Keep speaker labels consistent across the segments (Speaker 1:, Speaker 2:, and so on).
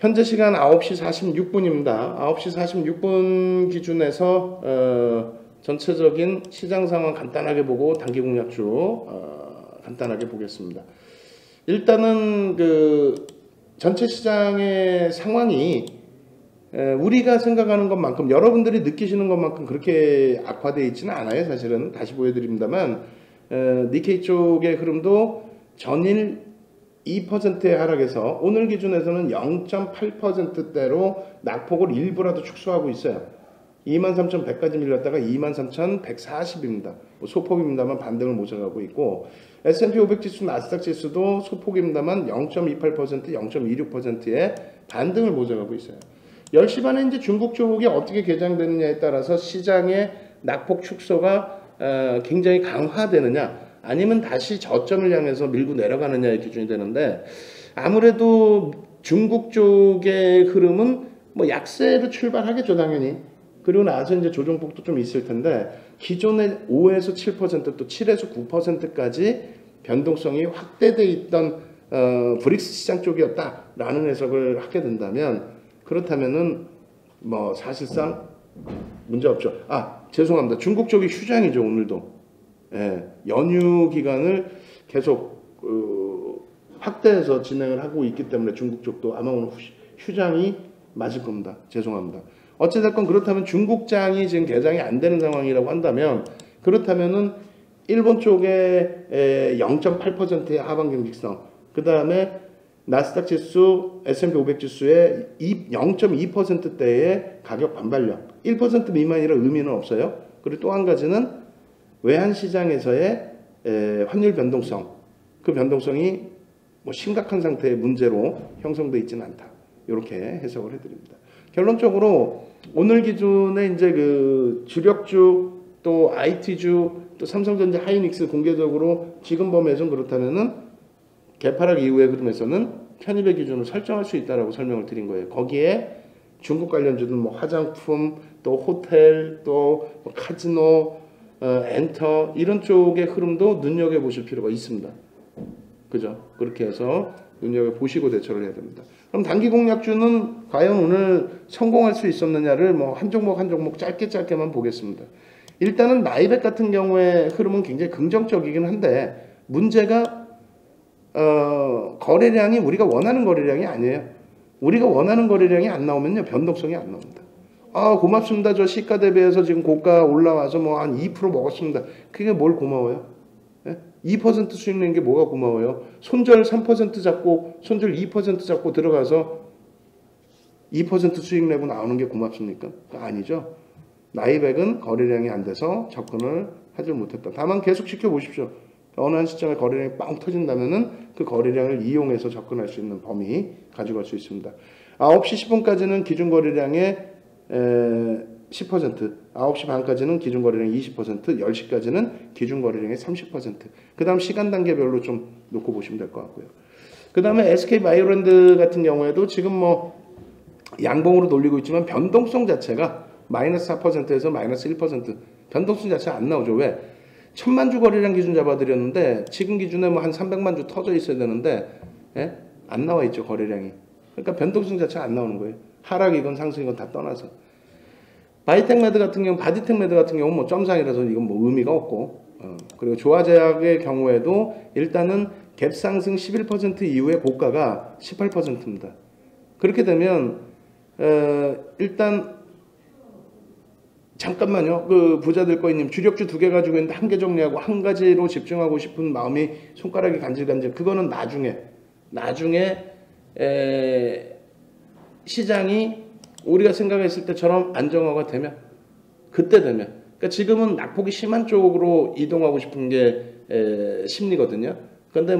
Speaker 1: 현재 시간 9시 46분입니다. 9시 46분 기준에서 전체적인 시장 상황 간단하게 보고 단기 공략주 간단하게 보겠습니다. 일단은 그 전체 시장의 상황이 우리가 생각하는 것만큼, 여러분들이 느끼시는 것만큼 그렇게 악화되어 있지는 않아요. 사실은 다시 보여드립니다만 니케이 쪽의 흐름도 전일 2%의 하락에서 오늘 기준에서는 0.8%대로 낙폭을 일부라도 축소하고 있어요. 23,100까지 밀렸다가 23,140입니다. 소폭입니다만 반등을 모셔가고 있고, S&P 500 지수, 나스닥 지수도 소폭입니다만 0.28%, 0.26%의 반등을 모셔가고 있어요. 10시 반에 이제 중국 쪽이 어떻게 개장되느냐에 따라서 시장의 낙폭 축소가 굉장히 강화되느냐, 아니면 다시 저점을 향해서 밀고 내려가느냐의 기준이 되는데, 아무래도 중국 쪽의 흐름은 뭐 약세로 출발하겠죠, 당연히. 그리고 나서 이제 조정폭도 좀 있을 텐데, 기존의 5에서 7%, 또 7에서 9%까지 변동성이 확대돼 있던 브릭스 시장 쪽이었다라는 해석을 하게 된다면, 그렇다면은 뭐 사실상 문제 없죠. 죄송합니다. 중국 쪽이 휴장이죠, 오늘도. 예, 연휴 기간을 계속 확대해서 진행을 하고 있기 때문에 중국 쪽도 아마 오늘 휴장이 맞을 겁니다. 죄송합니다. 어찌됐건 그렇다면 중국장이 지금 개장이 안 되는 상황이라고 한다면, 그렇다면은 일본 쪽에 0.8%의 하방 경직성, 그 다음에 나스닥 지수, S&P 500 지수의 0.2%대의 가격 반발력, 1% 미만이라 의미는 없어요. 그리고 또 한 가지는 외환시장에서의 환율 변동성, 그 변동성이 뭐 심각한 상태의 문제로 형성되어 있지는 않다. 이렇게 해석을 해드립니다. 결론적으로 오늘 기준에 이제 그 주력주, 또 IT주, 또 삼성전자, 하이닉스 공개적으로 지금 범위에서는 그렇다면은 개파락 이후의 흐름에서는 편입의 기준을 설정할 수 있다라고 설명을 드린 거예요. 거기에 중국 관련주는 뭐 화장품, 또 호텔, 또 뭐 카지노, 엔터, 이런 쪽의 흐름도 눈여겨보실 필요가 있습니다. 그죠? 그렇게 해서 눈여겨보시고 대처를 해야 됩니다. 그럼 단기 공략주는 과연 오늘 성공할 수 있었느냐를 뭐 한 종목 한 종목 짧게만 보겠습니다. 일단은 나이백 같은 경우에 흐름은 굉장히 긍정적이긴 한데, 문제가 거래량이 우리가 원하는 거래량이 아니에요. 우리가 원하는 거래량이 안 나오면요, 변동성이 안 나옵니다. 고맙습니다. 저 시가 대비해서 지금 고가 올라와서 뭐 한 2% 먹었습니다. 그게 뭘 고마워요? 예? 2% 수익 낸 게 뭐가 고마워요? 손절 3% 잡고, 손절 2% 잡고 들어가서 2% 수익 내고 나오는 게 고맙습니까? 아니죠. 나이백은 거래량이 안 돼서 접근을 하지 못했다. 다만 계속 지켜보십시오. 어느 한 시점에 거래량이 빵 터진다면은 그 거래량을 이용해서 접근할 수 있는 범위 가져갈 수 있습니다. 9시 10분까지는 기준 거래량의 10%, 9시 반까지는 기준 거래량 20%, 10시까지는 기준 거래량의 30%. 그 다음 시간 단계별로 좀 놓고 보시면 될 것 같고요. 그 다음에 SK바이오랜드 같은 경우에도 지금 뭐 양봉으로 돌리고 있지만 변동성 자체가 마이너스 4%에서 마이너스 1%, 변동성 자체가 안 나오죠. 왜? 1000만 주 거래량 기준 잡아드렸는데 지금 기준에 뭐 한 300만 주 터져 있어야 되는데, 예? 안 나와 있죠, 거래량이. 그러니까 변동성 자체가 안 나오는 거예요. 하락이건 상승이건 다 떠나서. 바디텍메드 같은 경우는 뭐 점상이라서 이건 뭐 의미가 없고, 그리고 조화제약의 경우에도 일단은 갭 상승 11% 이후에 고가가 18%입니다. 그렇게 되면 일단 잠깐만요. 그 부자들 거이님, 주력주 2개 가지고 있는데 한 개 정리하고 한 가지로 집중하고 싶은 마음이 손가락이 간질간질. 그거는 나중에 시장이 우리가 생각했을 때처럼 안정화가 되면, 그때 되면. 그러니까 지금은 낙폭이 심한 쪽으로 이동하고 싶은 게 심리거든요. 그런데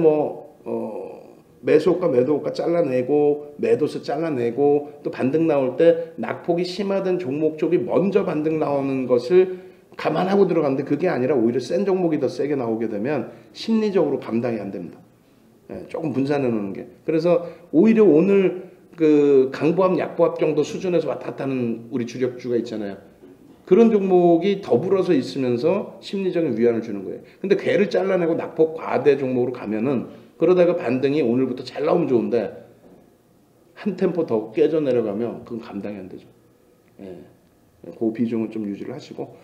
Speaker 1: 매수호가 매도호가 잘라내고, 매도세 잘라내고, 또 반등 나올 때 낙폭이 심화된 종목 쪽이 먼저 반등 나오는 것을 감안하고 들어가는데, 그게 아니라 오히려 센 종목이 더 세게 나오게 되면 심리적으로 감당이 안 됩니다. 조금 분산해 놓는 게. 그래서 오히려 오늘 그 강보합, 약보합 정도 수준에서 왔다 갔다 하는 우리 주력주가 있잖아요. 그런 종목이 더불어서 있으면서 심리적인 위안을 주는 거예요. 근데 걔를 잘라내고 낙폭 과대 종목으로 가면은, 그러다가 반등이 오늘부터 잘 나오면 좋은데 한 템포 더 깨져 내려가면 그건 감당이 안 되죠. 예. 그 비중은 좀 유지를 하시고.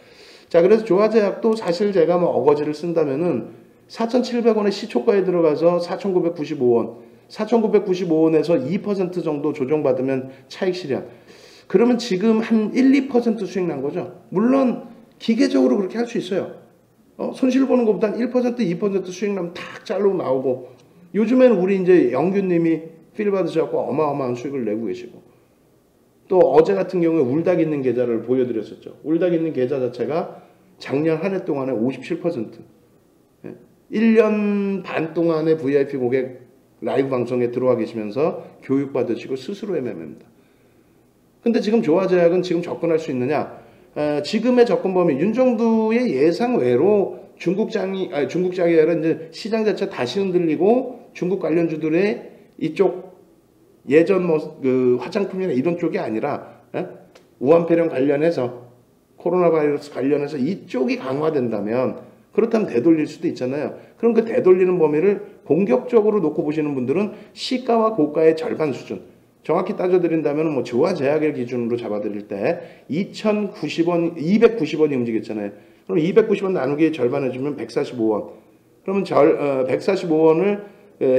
Speaker 1: 자, 그래서 조화제약도 사실 제가 뭐 어거지를 쓴다면은 4,700원의 시초가에 들어가서 4,995원, 4,995원에서 2% 정도 조정받으면 차익 실현. 그러면 지금 한 1, 2% 수익 난 거죠. 물론 기계적으로 그렇게 할 수 있어요. 손실 보는 것보단 1%, 2% 수익 나면 탁 잘로 나오고, 요즘에는 우리 이제 영규님이 필 받으셔서 어마어마한 수익을 내고 계시고, 또 어제 같은 경우에 울닭 있는 계좌를 보여드렸었죠. 울닭 있는 계좌 자체가 작년 한 해 동안에 57%, 1년 반 동안의 VIP 고객 라이브 방송에 들어와 계시면서 교육받으시고 스스로 매매입니다. 근데 지금 조화제약은 지금 접근할 수 있느냐? 지금의 접근 범위, 윤정두의 예상 외로 중국장이 아니라 이제 시장 자체 다시 흔들리고 중국 관련주들의 이쪽 예전 그 화장품이나 이런 쪽이 아니라 우한폐렴 관련해서 코로나 바이러스 관련해서 이쪽이 강화된다면, 그렇다면 되돌릴 수도 있잖아요. 그럼 그 되돌리는 범위를 공격적으로 놓고 보시는 분들은 시가와 고가의 절반 수준, 정확히 따져드린다면 뭐 조화제약을 기준으로 잡아드릴 때 2,090원, 290원이 움직였잖아요. 그럼 290원 나누기 절반 해주면 145원. 그러면 145원을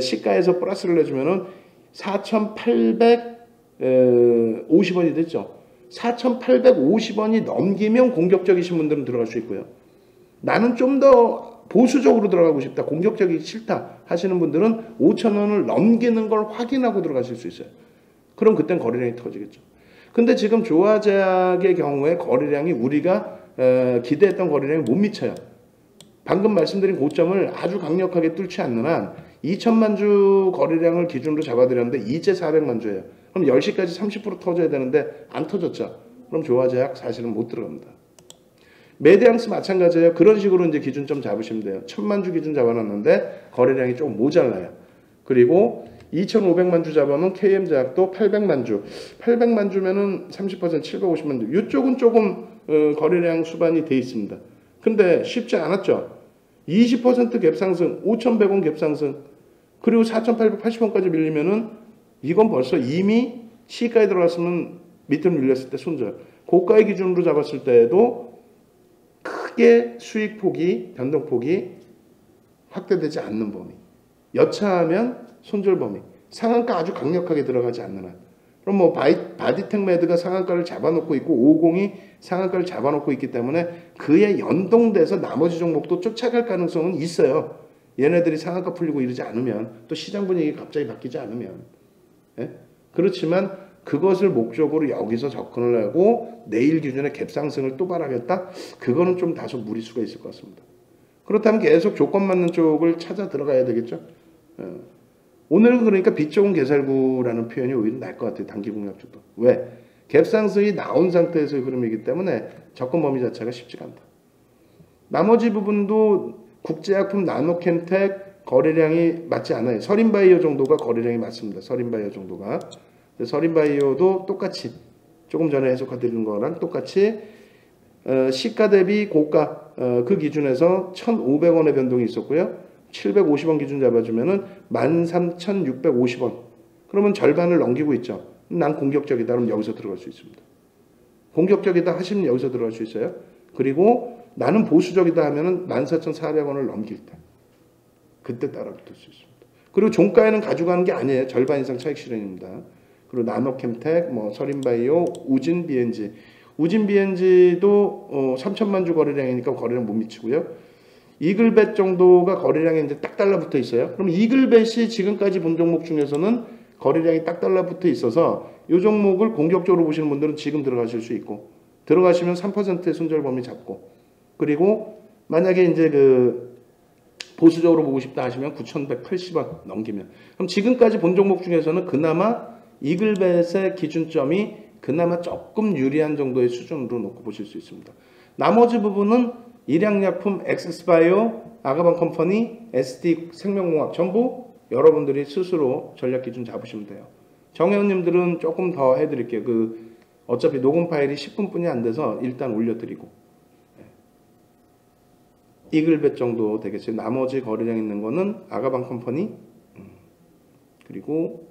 Speaker 1: 시가에서 플러스를 해주면은 4,850원이 됐죠. 4,850원이 넘기면 공격적이신 분들은 들어갈 수 있고요. 나는 좀 더 보수적으로 들어가고 싶다, 공격적이기 싫다 하시는 분들은 5,000원을 넘기는 걸 확인하고 들어가실 수 있어요. 그럼 그땐 거래량이 터지겠죠. 근데 지금 조화제약의 경우에 거래량이 우리가 기대했던 거래량이 못 미쳐요. 방금 말씀드린 고점을 아주 강력하게 뚫지 않는 한 2천만 주 거래량을 기준으로 잡아드렸는데 이제 400만 주예요. 그럼 10시까지 30% 터져야 되는데 안 터졌죠. 그럼 조화제약 사실은 못 들어갑니다. 메디앙스 마찬가지예요. 그런 식으로 이제 기준점 잡으시면 돼요. 1,000만 주 기준 잡아놨는데 거래량이 조금 모자라요. 그리고 2,500만 주 잡으면 KM제약도 800만 주. 800만 주면은 30% 750만 주. 이쪽은 조금 거래량 수반이 돼 있습니다. 근데 쉽지 않았죠. 20% 갭상승, 5,100원 갭상승, 그리고 4,880원까지 밀리면은 이건 벌써 이미 시가에 들어갔으면 밑으로 밀렸을 때 손절. 고가의 기준으로 잡았을 때에도 크게 수익 폭이, 변동 폭이 확대되지 않는 범위. 여차하면 손절 범위. 상한가 아주 강력하게 들어가지 않는 한. 그럼 뭐 바디텍메드가 상한가를 잡아놓고 있고 50이 상한가를 잡아놓고 있기 때문에 그에 연동돼서 나머지 종목도 쫓아갈 가능성은 있어요. 얘네들이 상한가 풀리고 이러지 않으면, 또 시장 분위기가 갑자기 바뀌지 않으면. 예? 그렇지만 그것을 목적으로 여기서 접근을 하고 내일 기준에 갭상승을 또 바라겠다? 그거는 좀 다소 무리수가 있을 것 같습니다. 그렇다면 계속 조건 맞는 쪽을 찾아 들어가야 되겠죠. 오늘은 그러니까 빛 좋은 개살구라는 표현이 오히려 나을 것 같아요. 단기 공략 쪽도. 왜? 갭상승이 나온 상태에서의 흐름이기 때문에 접근 범위 자체가 쉽지가 않다. 나머지 부분도 국제약품, 나노캠텍 거래량이 맞지 않아요. 서린바이오 정도가 거래량이 맞습니다. 서린바이오 정도가. 서린바이오도 똑같이 조금 전에 해석해드린 거랑 똑같이 시가 대비 고가 그 기준에서 1,500원의 변동이 있었고요. 750원 기준 잡아주면은 13,650원. 그러면 절반을 넘기고 있죠. 난 공격적이다. 그럼 여기서 들어갈 수 있습니다. 공격적이다 하시면 여기서 들어갈 수 있어요. 그리고 나는 보수적이다 하면은 14,400원을 넘길 때. 그때 따라 붙을 수 있습니다. 그리고 종가에는 가져가는 게 아니에요. 절반 이상 차익 실현입니다. 그리고 나노캠텍, 뭐 서린바이오, 우진 BNG. 우진 BNG도 3천만 주 거래량이니까 거래량 못 미치고요. 이글벳 정도가 거래량이 이제 딱 달라붙어 있어요. 그럼 이글벳이 지금까지 본 종목 중에서는 거래량이 딱 달라붙어 있어서 이 종목을 공격적으로 보시는 분들은 지금 들어가실 수 있고, 들어가시면 3%의 손절 범위 잡고, 그리고 만약에 이제 그 보수적으로 보고 싶다 하시면 9,180원 넘기면, 그럼 지금까지 본 종목 중에서는 그나마 이글벳의 기준점이 그나마 조금 유리한 정도의 수준으로 놓고 보실 수 있습니다. 나머지 부분은 일양약품, 엑스바이오, 아가방 컴퍼니, SD 생명공학 전부 여러분들이 스스로 전략 기준 잡으시면 돼요. 정혜원님들은 조금 더 해드릴게요. 어차피 녹음 파일이 10분뿐이 안 돼서 일단 올려드리고, 이글벳 정도 되겠어요. 나머지 거래량 있는 거는 아가방 컴퍼니, 그리고